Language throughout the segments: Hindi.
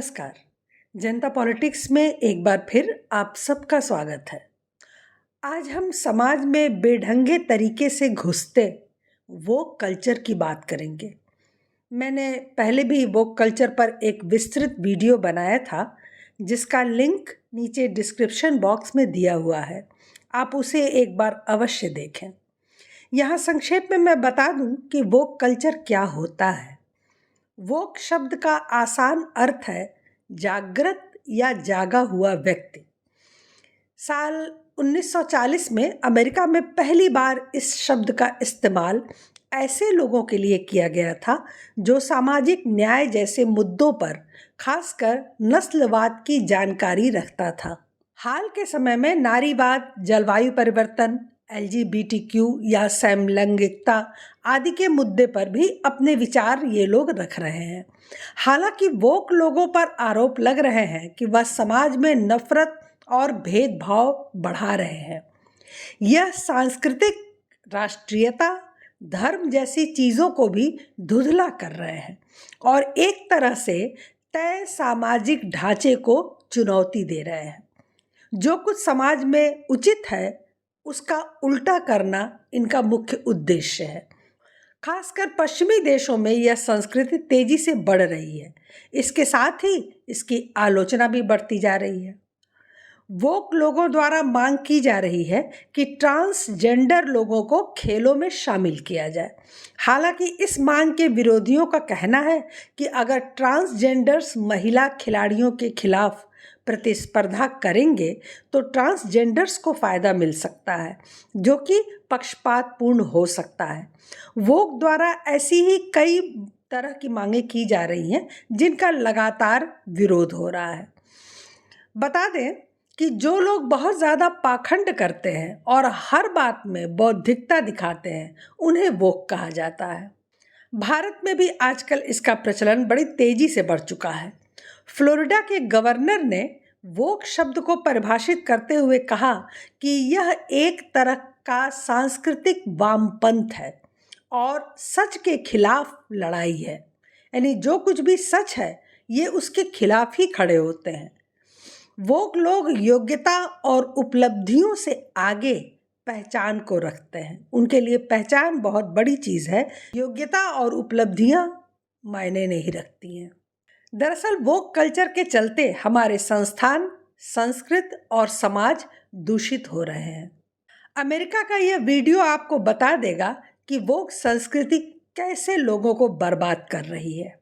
नमस्कार। जनता पॉलिटिक्स में एक बार फिर आप सबका स्वागत है। आज हम समाज में बेढंगे तरीके से घुसते वोक कल्चर की बात करेंगे। मैंने पहले भी वोक कल्चर पर एक विस्तृत वीडियो बनाया था, जिसका लिंक नीचे डिस्क्रिप्शन बॉक्स में दिया हुआ है। आप उसे एक बार अवश्य देखें। यहाँ संक्षेप में मैं बता दूं कि वोक कल्चर क्या होता है। वोक शब्द का आसान अर्थ है जागृत या जागा हुआ व्यक्ति। साल 1940 में अमेरिका में पहली बार इस शब्द का इस्तेमाल ऐसे लोगों के लिए किया गया था जो सामाजिक न्याय जैसे मुद्दों पर खासकर नस्लवाद की जानकारी रखता था। हाल के समय में नारीवाद, जलवायु परिवर्तन, LGBTQ या समलैंगिकता आदि के मुद्दे पर भी अपने विचार ये लोग रख रहे हैं। हालांकि वोक लोगों पर आरोप लग रहे हैं कि वह समाज में नफरत और भेदभाव बढ़ा रहे हैं। यह सांस्कृतिक राष्ट्रीयता, धर्म जैसी चीज़ों को भी धुंधला कर रहे हैं और एक तरह से तय सामाजिक ढांचे को चुनौती दे रहे हैं। जो कुछ समाज में उचित है उसका उल्टा करना इनका मुख्य उद्देश्य है। खासकर पश्चिमी देशों में यह संस्कृति तेजी से बढ़ रही है। इसके साथ ही इसकी आलोचना भी बढ़ती जा रही है। वोक लोगों द्वारा मांग की जा रही है कि ट्रांसजेंडर लोगों को खेलों में शामिल किया जाए। हालांकि इस मांग के विरोधियों का कहना है कि अगर ट्रांसजेंडर्स महिला खिलाड़ियों के खिलाफ प्रतिस्पर्धा करेंगे तो ट्रांसजेंडर्स को फ़ायदा मिल सकता है, जो कि पक्षपातपूर्ण हो सकता है। वोक द्वारा ऐसी ही कई तरह की मांगें की जा रही हैं जिनका लगातार विरोध हो रहा है। बता दें कि जो लोग बहुत ज़्यादा पाखंड करते हैं और हर बात में बौद्धिकता दिखाते हैं, उन्हें वोक कहा जाता है। भारत में भी आजकल इसका प्रचलन बड़ी तेज़ी से बढ़ चुका है। फ्लोरिडा के गवर्नर ने वोक शब्द को परिभाषित करते हुए कहा कि यह एक तरह का सांस्कृतिक वामपंथ है और सच के खिलाफ लड़ाई है। यानी जो कुछ भी सच है ये उसके खिलाफ ही खड़े होते हैं। वोक लोग योग्यता और उपलब्धियों से आगे पहचान को रखते हैं। उनके लिए पहचान बहुत बड़ी चीज़ है, योग्यता और उपलब्धियां मायने नहीं रखती हैं। दरअसल वोक कल्चर के चलते हमारे संस्थान, संस्कृति और समाज दूषित हो रहे हैं। अमेरिका का यह वीडियो आपको बता देगा कि वोक संस्कृति कैसे लोगों को बर्बाद कर रही है।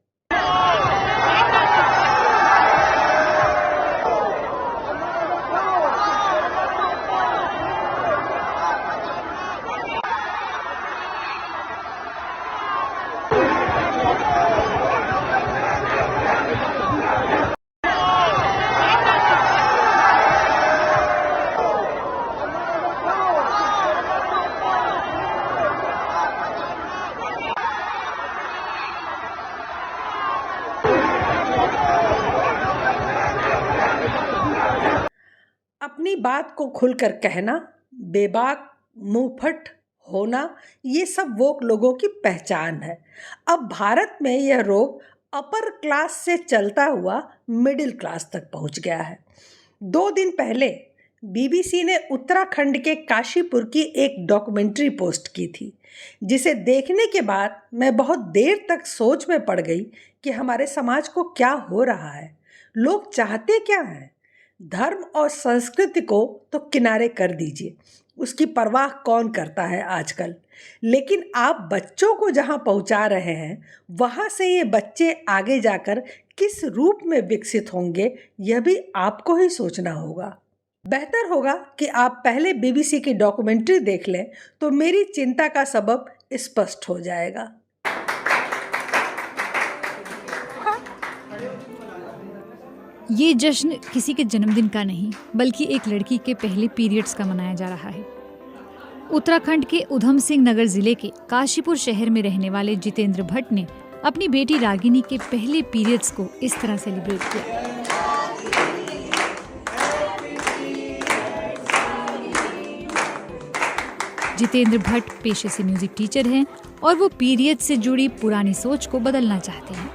अपनी बात को खुलकर कहना, बेबाक मुंहफट होना, ये सब वोक लोगों की पहचान है। अब भारत में यह रोग अपर क्लास से चलता हुआ मिडिल क्लास तक पहुंच गया है। 2 दिन पहले BBC ने उत्तराखंड के काशीपुर की एक डॉक्यूमेंट्री पोस्ट की थी, जिसे देखने के बाद मैं बहुत देर तक सोच में पड़ गई कि हमारे समाज को क्या हो रहा है। लोग चाहते क्या हैं? धर्म और संस्कृति को तो किनारे कर दीजिए, उसकी परवाह कौन करता है आजकल। लेकिन आप बच्चों को जहां पहुंचा रहे हैं, वहां से ये बच्चे आगे जाकर किस रूप में विकसित होंगे, यह भी आपको ही सोचना होगा। बेहतर होगा कि आप पहले BBC की डॉक्यूमेंट्री देख लें, तो मेरी चिंता का सबब स्पष्ट हो जाएगा। ये जश्न किसी के जन्मदिन का नहीं, बल्कि एक लड़की के पहले पीरियड्स का मनाया जा रहा है। उत्तराखंड के उधम सिंह नगर जिले के काशीपुर शहर में रहने वाले जितेंद्र भट्ट ने अपनी बेटी रागिनी के पहले पीरियड्स को इस तरह सेलिब्रेट किया। जितेंद्र भट्ट पेशे से म्यूजिक टीचर हैं और वो पीरियड से जुड़ी पुरानी सोच को बदलना चाहते हैं।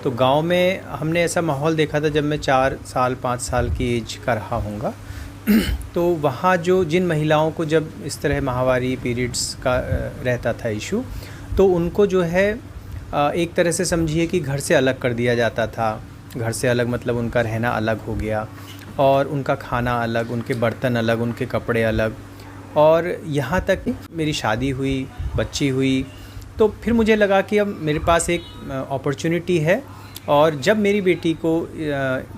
तो गांव में हमने ऐसा माहौल देखा था जब मैं 4 साल 5 साल की एज का रहा हूँगा। तो वहाँ जिन महिलाओं को जब इस तरह माहवारी पीरियड्स का रहता था इशू, तो उनको जो है एक तरह से समझिए कि घर से अलग कर दिया जाता था। घर से अलग मतलब उनका रहना अलग हो गया, और उनका खाना अलग, उनके बर्तन अलग, उनके कपड़े अलग। और यहाँ तक मेरी शादी हुई, बच्ची हुई, तो फिर मुझे लगा कि अब मेरे पास एक अपॉर्चुनिटी है, और जब मेरी बेटी को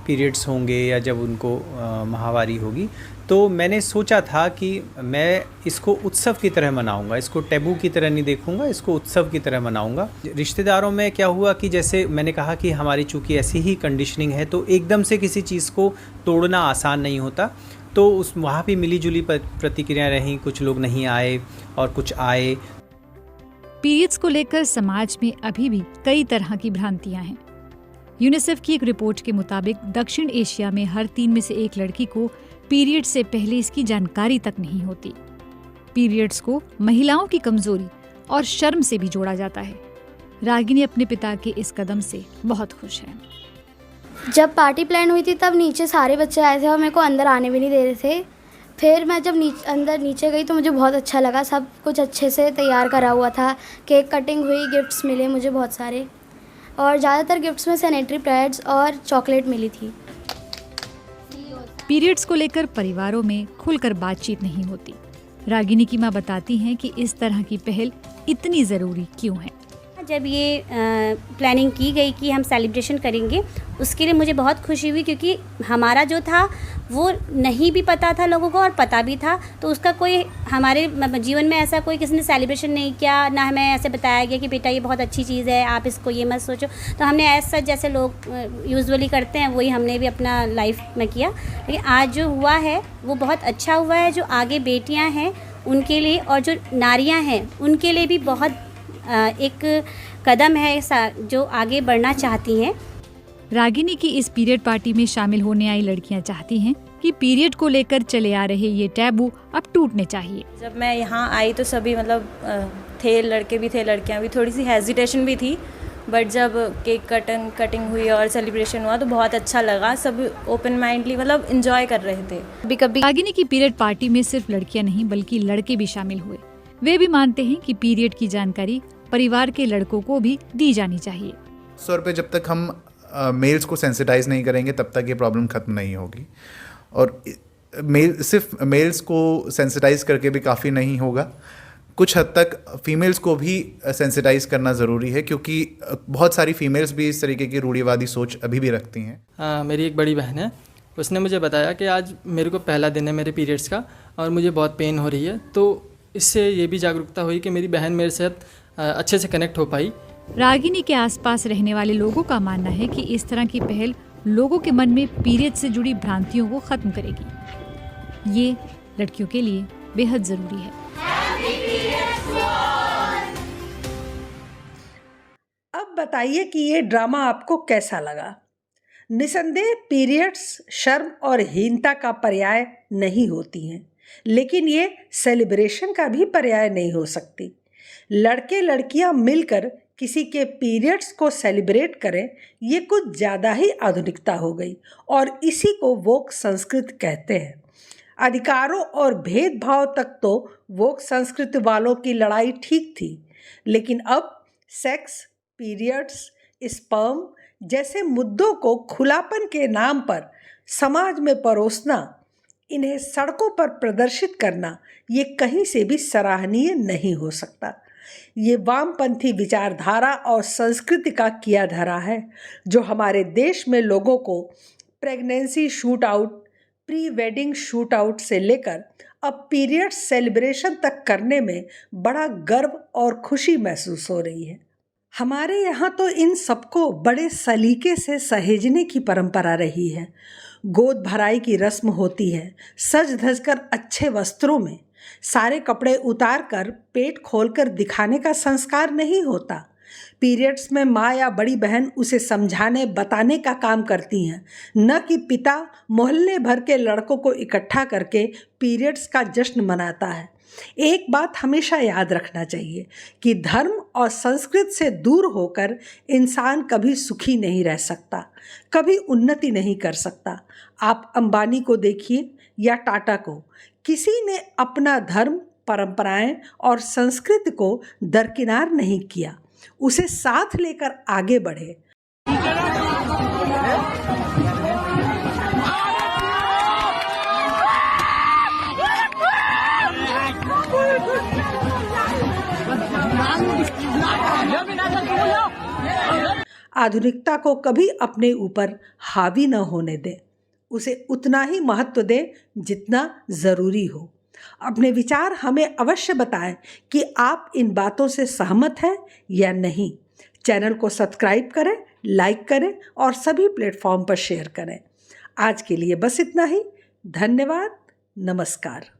पीरियड्स होंगे या जब उनको माहवारी होगी, तो मैंने सोचा था कि मैं इसको उत्सव की तरह मनाऊंगा, इसको टैबू की तरह नहीं देखूंगा, इसको उत्सव की तरह मनाऊंगा। रिश्तेदारों में क्या हुआ कि जैसे मैंने कहा कि हमारी चूँकि ऐसी ही कंडीशनिंग है, तो एकदम से किसी चीज़ को तोड़ना आसान नहीं होता। तो वहाँ भी मिली-जुली प्रतिक्रियाएँ रहीं, कुछ लोग नहीं आए और कुछ आए। पीरियड्स को लेकर समाज में अभी भी कई तरह की भ्रांतियां हैं। यूनिसेफ की एक रिपोर्ट के मुताबिक दक्षिण एशिया में हर 3 में से 1 लड़की को पीरियड से पहले इसकी जानकारी तक नहीं होती। पीरियड्स को महिलाओं की कमजोरी और शर्म से भी जोड़ा जाता है। रागिनी अपने पिता के इस कदम से बहुत खुश है। जब पार्टी प्लान हुई थी तब नीचे सारे बच्चे आए थे और मेरे को अंदर आने भी नहीं दे रहे थे। फिर मैं जब अंदर नीचे गई तो मुझे बहुत अच्छा लगा। सब कुछ अच्छे से तैयार करा हुआ था, केक कटिंग हुई, गिफ्ट्स मिले मुझे बहुत सारे, और ज़्यादातर गिफ्ट्स में सैनिटरी पैड्स और चॉकलेट मिली थी। पीरियड्स को लेकर परिवारों में खुलकर बातचीत नहीं होती। रागिनी की मां बताती हैं कि इस तरह की पहल इतनी ज़रूरी क्यों है। जब ये प्लानिंग की गई कि हम सेलिब्रेशन करेंगे, उसके लिए मुझे बहुत खुशी हुई, क्योंकि हमारा जो था वो नहीं भी पता था लोगों को और पता भी था। तो उसका कोई हमारे जीवन में ऐसा कोई किसी ने सेलिब्रेशन नहीं किया, ना हमें ऐसे बताया गया कि बेटा ये बहुत अच्छी चीज़ है, आप इसको ये मत सोचो। तो हमने ऐसा जैसे लोग यूजुअली करते हैं वही हमने भी अपना लाइफ में किया। लेकिन आज जो हुआ है वो बहुत अच्छा हुआ है। जो आगे बेटियाँ हैं उनके लिए और जो नारियाँ हैं उनके लिए भी बहुत एक कदम है जो आगे बढ़ना चाहती हैं। रागिनी की इस पीरियड पार्टी में शामिल होने आई लड़कियां चाहती हैं कि पीरियड को लेकर चले आ रहे ये टैबू अब टूटने चाहिए। जब मैं यहाँ आई तो सभी थे, लड़के भी थे, लड़कियाँ भी, थोड़ी सी हेजिटेशन भी थी, बट जब केक कटिंग हुई और सेलिब्रेशन हुआ तो बहुत अच्छा लगा। सब ओपन माइंडली एंजॉय कर रहे थे। कभी रागिनी की पीरियड पार्टी में सिर्फ लड़कियां नहीं बल्कि लड़के भी शामिल हुए। वे भी मानते हैं कि पीरियड की जानकारी परिवार के लड़कों को भी दी जानी चाहिए। तौर पे जब तक हम मेल्स को सेंसिटाइज नहीं करेंगे तब तक ये प्रॉब्लम खत्म नहीं होगी। और सिर्फ मेल्स को सेंसिटाइज करके भी काफ़ी नहीं होगा, कुछ हद तक फीमेल्स को भी सेंसिटाइज करना ज़रूरी है, क्योंकि बहुत सारी फीमेल्स भी इस तरीके की रूढ़िवादी सोच अभी भी रखती हैं। मेरी एक बड़ी बहन है, उसने मुझे बताया कि आज मेरे को पहला दिन है मेरे पीरियड्स का और मुझे बहुत पेन हो रही है। तो इससे ये भी जागरूकता हुई कि मेरी बहन मेरे साथ अच्छे से कनेक्ट हो पाई। रागिनी के आसपास रहने वाले लोगों का मानना है कि इस तरह की पहल लोगों के मन में पीरियड से जुड़ी भ्रांतियों को खत्म करेगी। ये लड़कियों के लिए बेहद जरूरी है। अब बताइए कि ये ड्रामा आपको कैसा लगा। निसंदेह पीरियड्स शर्म और हीनता का पर्याय नहीं होती हैं, लेकिन ये सेलिब्रेशन का भी पर्याय नहीं हो सकती। लड़के लड़कियां मिलकर किसी के पीरियड्स को सेलिब्रेट करें, ये कुछ ज़्यादा ही आधुनिकता हो गई और इसी को वोक संस्कृति कहते हैं। अधिकारों और भेदभाव तक तो वोक संस्कृति वालों की लड़ाई ठीक थी, लेकिन अब सेक्स, पीरियड्स, स्पर्म जैसे मुद्दों को खुलापन के नाम पर समाज में परोसना, इन्हें सड़कों पर प्रदर्शित करना, ये कहीं से भी सराहनीय नहीं हो सकता। ये वामपंथी विचारधारा और संस्कृति का किया धरा है, जो हमारे देश में लोगों को pregnancy shoot out, pre wedding shoot out से लेकर अब पीरियड सेलिब्रेशन तक करने में बड़ा गर्व और खुशी महसूस हो रही है। हमारे यहाँ तो इन सबको बड़े सलीके से सहेजने की परंपरा रही है। गोद भराई की रस्म होती है, सज धज कर अच्छे वस्त्रों में, सारे कपड़े उतार कर पेट खोलकर दिखाने का संस्कार नहीं होता। पीरियड्स में माँ या बड़ी बहन उसे समझाने बताने का काम करती हैं, न कि पिता मोहल्ले भर के लड़कों को इकट्ठा करके पीरियड्स का जश्न मनाता है। एक बात हमेशा याद रखना चाहिए कि धर्म और संस्कृति से दूर होकर इंसान कभी सुखी नहीं रह सकता, कभी उन्नति नहीं कर सकता। आप अंबानी को देखिए या टाटा को, किसी ने अपना धर्म, परंपराएं और संस्कृति को दरकिनार नहीं किया, उसे साथ लेकर आगे बढ़े। आधुनिकता को कभी अपने ऊपर हावी न होने दें, उसे उतना ही महत्व दें जितना ज़रूरी हो। अपने विचार हमें अवश्य बताएं कि आप इन बातों से सहमत हैं या नहीं। चैनल को सब्सक्राइब करें, लाइक करें और सभी प्लेटफॉर्म पर शेयर करें। आज के लिए बस इतना ही। धन्यवाद। नमस्कार।